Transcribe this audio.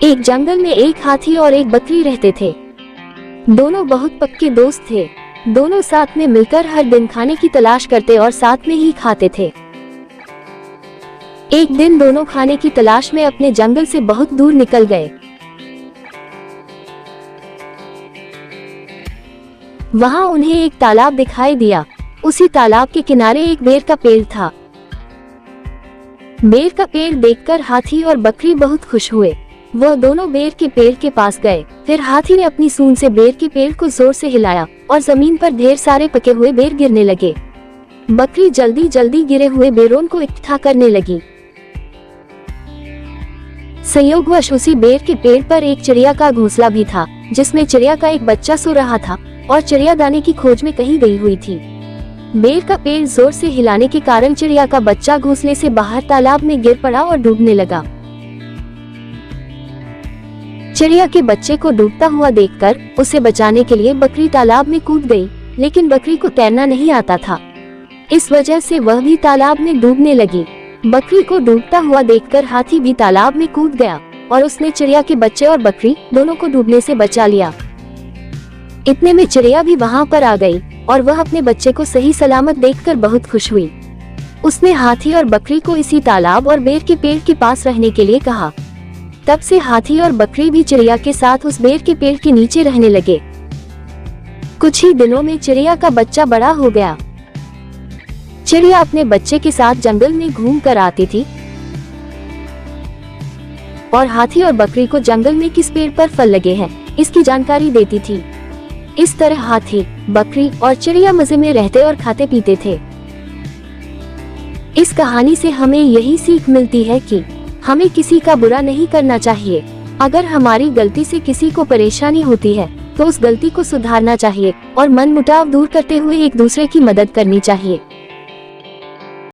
एक जंगल में एक हाथी और एक बकरी रहते थे। दोनों बहुत पक्के दोस्त थे। दोनों साथ में मिलकर हर दिन खाने की तलाश करते और साथ में ही खाते थे। एक दिन दोनों खाने की तलाश में अपने जंगल से बहुत दूर निकल गए। वहां उन्हें एक तालाब दिखाई दिया। उसी तालाब के किनारे एक बेर का पेड़ था। बेर का पेड़ देखकर हाथी और बकरी बहुत खुश हुए। वह दोनों बेर के पेड़ के पास गए। फिर हाथी ने अपनी सूंड से बेर के पेड़ को जोर से हिलाया और जमीन पर ढेर सारे पके हुए बेर गिरने लगे। बकरी जल्दी जल्दी गिरे हुए बेरों को इकट्ठा करने लगी। संयोगवश उसी बेर के पेड़ पर एक चिड़िया का घोंसला भी था, जिसमें चिड़िया का एक बच्चा सो रहा था और चिड़िया दाने की खोज में कहीं गई हुई थी। बेर का पेड़ जोर से हिलाने के कारण चिड़िया का बच्चा घोंसले से बाहर तालाब में गिर पड़ा और डूबने लगा। चिड़िया के बच्चे को डूबता हुआ देखकर उसे बचाने के लिए बकरी तालाब में कूद गई, लेकिन बकरी को तैरना नहीं आता था। इस वजह से वह भी तालाब में डूबने लगी। बकरी को डूबता हुआ देखकर हाथी भी तालाब में कूद गया और उसने चिड़िया के बच्चे और बकरी दोनों को डूबने से बचा लिया। इतने में चिड़िया भी वहां पर आ गई और वह अपने बच्चे को सही सलामत देखकर बहुत खुश हुई। उसने हाथी और बकरी को इसी तालाब और बेर के पेड़ के पास रहने के लिए कहा। तब से हाथी और बकरी भी चिड़िया के साथ उस बेर के पेड़ के नीचे रहने लगे। कुछ ही दिनों में चिड़िया का बच्चा बड़ा हो गया। चिड़िया अपने बच्चे के साथ जंगल में घूम कर आती थी और हाथी और बकरी को जंगल में किस पेड़ पर फल लगे हैं इसकी जानकारी देती थी। इस तरह हाथी, बकरी और चिड़िया मजे में रहते और खाते पीते थे। इस कहानी से हमें यही सीख मिलती है कि हमें किसी का बुरा नहीं करना चाहिए। अगर हमारी गलती से किसी को परेशानी होती है तो उस गलती को सुधारना चाहिए और मनमुटाव दूर करते हुए एक दूसरे की मदद करनी चाहिए।